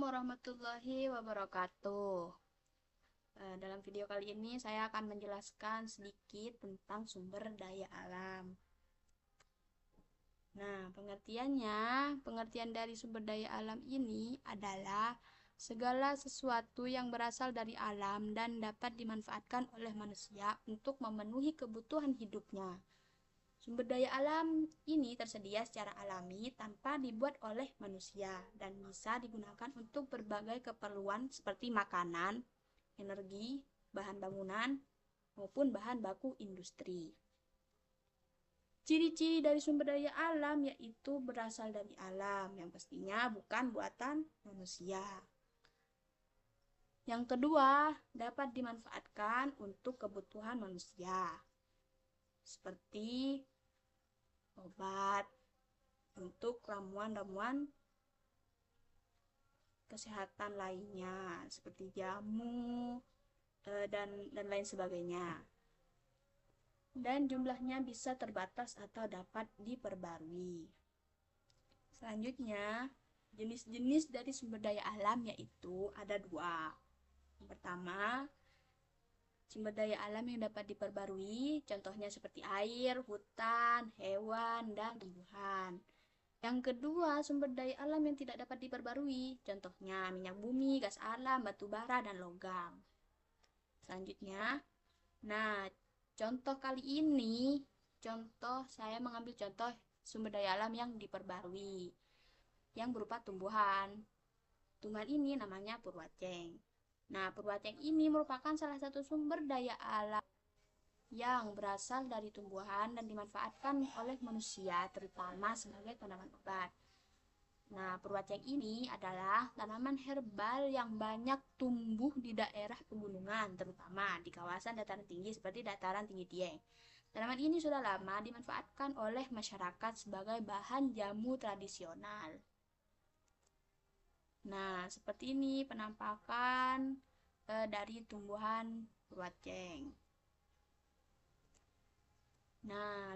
warahmatullahi wabarakatuh. Dalam video kali ini saya akan menjelaskan sedikit tentang sumber daya alam. Nah, pengertian dari sumber daya alam ini adalah segala sesuatu yang berasal dari alam dan dapat dimanfaatkan oleh manusia untuk memenuhi kebutuhan hidupnya. Sumber daya alam ini tersedia secara alami tanpa dibuat oleh manusia dan bisa digunakan untuk berbagai keperluan seperti makanan, energi, bahan bangunan, maupun bahan baku industri. Ciri-ciri dari sumber daya alam yaitu berasal dari alam, yang pastinya bukan buatan manusia. Yang kedua, dapat dimanfaatkan untuk kebutuhan manusia, seperti obat, untuk ramuan-ramuan kesehatan lainnya seperti jamu dan lain sebagainya. Dan jumlahnya bisa terbatas atau dapat diperbarui. Selanjutnya, jenis-jenis dari sumber daya alam yaitu ada dua. Yang pertama, sumber daya alam yang dapat diperbarui, contohnya seperti air, hutan, hewan, dan tumbuhan. Yang kedua, sumber daya alam yang tidak dapat diperbarui, contohnya minyak bumi, gas alam, batu bara, dan logam. Selanjutnya, contoh kali ini, saya mengambil contoh sumber daya alam yang diperbarui, yang berupa tumbuhan. Tumbuhan ini namanya purwaceng. Purwaceng ini merupakan salah satu sumber daya alam yang berasal dari tumbuhan dan dimanfaatkan oleh manusia, terutama sebagai tanaman obat. Purwaceng ini adalah tanaman herbal yang banyak tumbuh di daerah pegunungan, terutama di kawasan dataran tinggi seperti dataran tinggi Dieng. Tanaman ini sudah lama dimanfaatkan oleh masyarakat sebagai bahan jamu tradisional. Seperti ini penampakan dari tumbuhan purwaceng.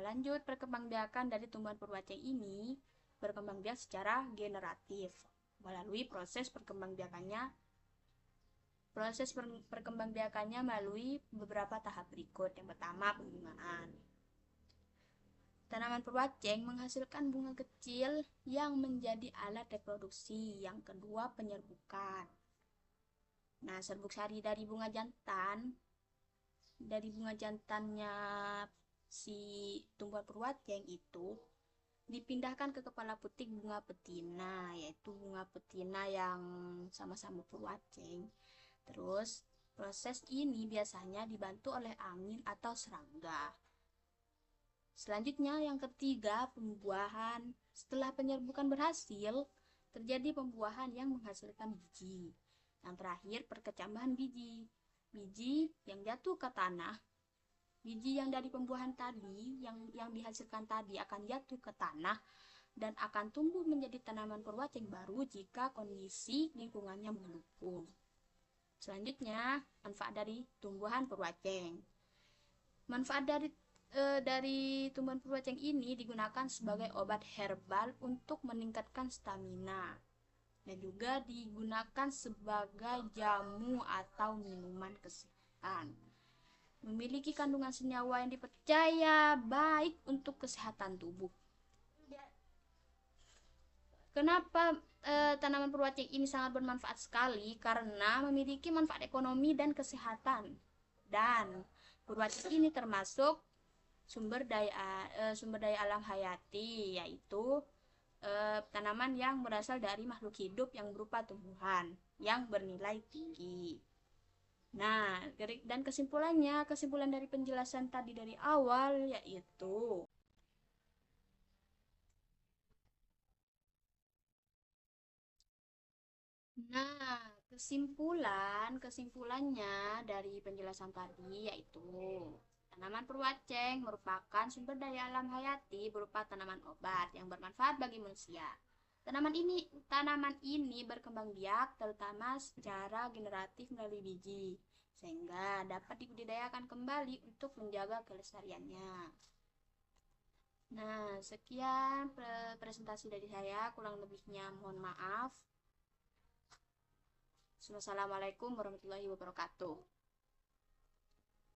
Lanjut, perkembangbiakan dari tumbuhan purwaceng ini berkembang biak secara generatif melalui proses perkembangbiakannya melalui beberapa tahap berikut. Yang pertama, pembungaan. Tanaman purwaceng menghasilkan bunga kecil yang menjadi alat reproduksi. Yang kedua, penyerbukan. Serbuk sari dari bunga jantannya si tumbuhan purwaceng itu dipindahkan ke kepala putik bunga betina, yaitu bunga betina yang sama-sama purwaceng. Terus, proses ini biasanya dibantu oleh angin atau serangga. Selanjutnya, yang ketiga, pembuahan. Setelah penyerbukan berhasil, terjadi pembuahan yang menghasilkan biji. Yang terakhir, perkecambahan biji. Biji yang jatuh ke tanah, biji yang dari pembuahan tadi, yang dihasilkan tadi akan jatuh ke tanah dan akan tumbuh menjadi tanaman purwaceng baru jika kondisi lingkungannya mendukung. Selanjutnya, manfaat dari tumbuhan purwaceng. Manfaat dari tumbuhan purwaceng ini digunakan sebagai obat herbal untuk meningkatkan stamina dan juga digunakan sebagai jamu atau minuman kesehatan. Memiliki kandungan senyawa yang dipercaya baik untuk kesehatan tubuh. Kenapa tanaman purwaceng ini sangat bermanfaat sekali? Karena memiliki manfaat ekonomi dan kesehatan. Dan purwaceng ini termasuk sumber daya alam hayati, yaitu tanaman yang berasal dari makhluk hidup yang berupa tumbuhan yang bernilai tinggi. Dan kesimpulan dari penjelasan tadi dari awal yaitu kesimpulannya dari penjelasan tadi yaitu tanaman purwaceng merupakan sumber daya alam hayati berupa tanaman obat yang bermanfaat bagi manusia. Tanaman ini berkembang biak terutama secara generatif melalui biji, sehingga dapat dibudidayakan kembali untuk menjaga kelestariannya. Sekian presentasi dari saya, kurang lebihnya mohon maaf. Wassalamualaikum warahmatullahi wabarakatuh.